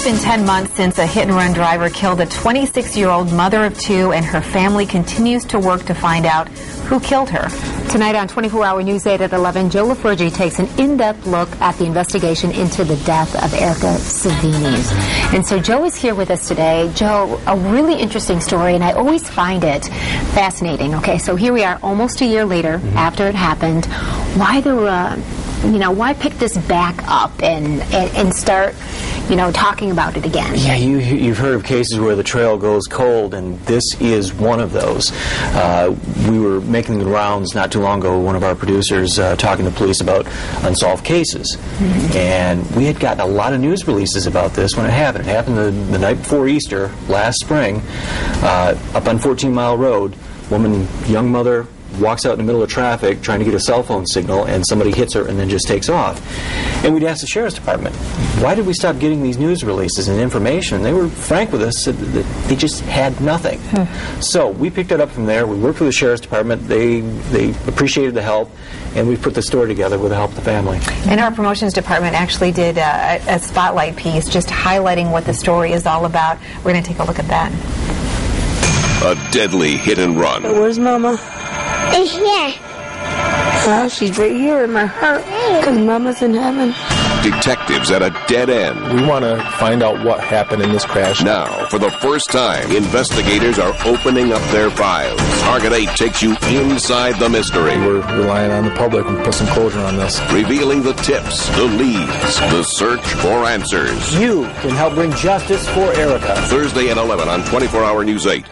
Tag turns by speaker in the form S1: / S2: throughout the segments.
S1: been 10 months since a hit-and-run driver killed a 26-year-old mother of two, and her family continues to work to find out who killed her.
S2: Tonight on 24-Hour News 8 at 11, Joe LaFurgey takes an in-depth look at the investigation into the death of Erica Savini's. And so Joe is here with us today. Joe, a really interesting story, and I always find it fascinating. Okay, so here we are almost a year later after it happened. Why why pick this back up and start, talking about it again?
S3: Yeah, you've heard of cases where the trail goes cold, and this is one of those. We were making the rounds not too long ago, one of our producers talking to police about unsolved cases. And we had gotten a lot of news releases about this when it happened. It happened the night before Easter, last spring, up on 14 Mile Road. Young mother, walks out in the middle of traffic trying to get a cell phone signal, and somebody hits her and then just takes off. And we'd asked the Sheriff's Department, why did we stop getting these news releases and information? They were frank with us, said that they just had nothing. So we picked it up from there. We worked with the Sheriff's Department. They appreciated the help, and we put the story together with the help of the family.
S1: And our promotions department actually did a spotlight piece just highlighting what the story is all about. We're going to take a look at that.
S4: A deadly hit and run.
S5: Where's Mama?
S6: It's here.
S5: She's right here in my heart, because Mama's in heaven.
S4: Detectives at a dead end.
S7: We want to find out what happened in this crash.
S4: Now, for the first time, investigators are opening up their files. Target 8 takes you inside the mystery.
S7: We're relying on the public and put some closure on this.
S4: Revealing the tips, the leads, the search for answers.
S3: You can help bring justice for Erica.
S4: Thursday at 11 on 24-Hour News 8.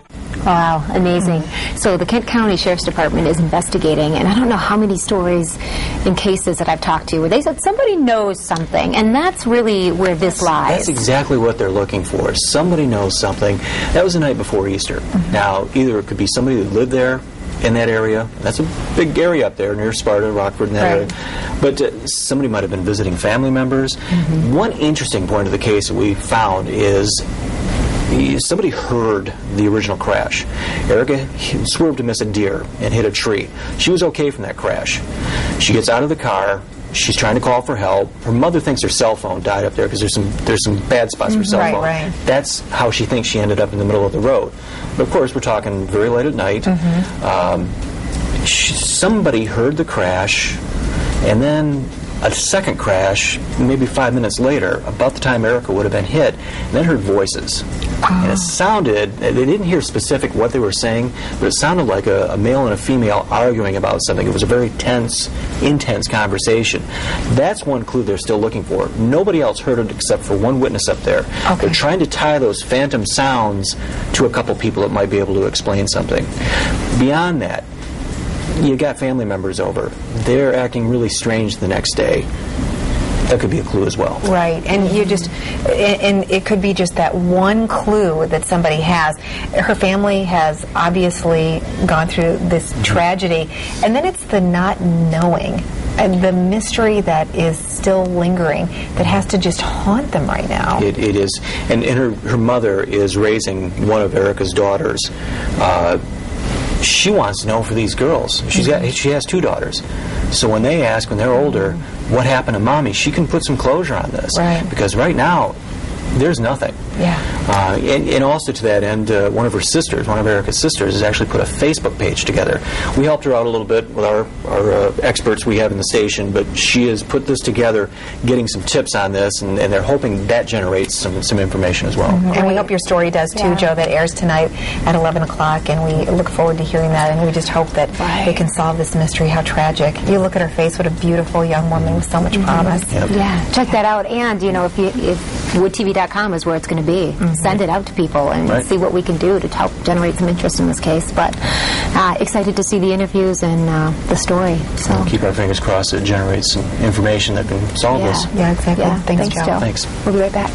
S2: Wow, amazing. So the Kent County Sheriff's Department is investigating, and I don't know how many stories and cases that I've talked to where they said somebody knows something, and that's really where this lies.
S3: That's exactly what they're looking for. Somebody knows something. That was the night before Easter. Now, either it could be somebody who lived there in that area. That's a big area up there near Sparta, Rockford, and that area. But somebody might have been visiting family members. One interesting point of the case that we found is somebody heard the original crash. Erica swerved to miss a deer and hit a tree. She was okay from that crash. She gets out of the car. She's trying to call for help. Her mother thinks her cell phone died up there because there's some bad spots for cell phone. That's how she thinks she ended up in the middle of the road. But of course, we're talking very late at night. Somebody heard the crash, and then a second crash, maybe 5 minutes later, about the time Erica would have been hit, and then heard voices. And it sounded, they didn't hear specific what they were saying, but it sounded like a male and a female arguing about something. It was a very tense, intense conversation. That's one clue they're still looking for. Nobody else heard it except for one witness up there. They're trying to tie those phantom sounds to a couple people that might be able to explain something. Beyond that, you got family members over. They're acting really strange the next day. That could be a clue as well.
S1: Right, and and it could be just that one clue that somebody has. Her family has obviously gone through this tragedy, and then it's the not knowing and the mystery that is still lingering that has to just haunt them right now.
S3: It is, and her mother is raising one of Erica's daughters. She wants to know for these girls. She has two daughters. So when they ask, when they're older, what happened to Mommy, she can put some closure on this. Because right now, there's nothing. And also to that end, one of her sisters, one of Erica's sisters, has actually put a Facebook page together. We helped her out a little bit with our experts we have in the station, but she has put this together, getting some tips on this, and they're hoping that generates some information as well.
S1: And we hope your story does too, Joe. That airs tonight at 11 o'clock, and we look forward to hearing that, and we just hope that they can solve this mystery. How tragic. You look at her face, what a beautiful young woman with so much promise.
S2: Yeah, check that out. And, if woodtv.com is where it's going to be. Send it out to people and see what we can do to help generate some interest in this case. But excited to see the interviews and the story. So
S3: we'll keep our fingers crossed it generates some information that can solve this.
S1: Yeah, exactly. Thanks, Joe.
S3: Thanks.
S2: We'll be right back.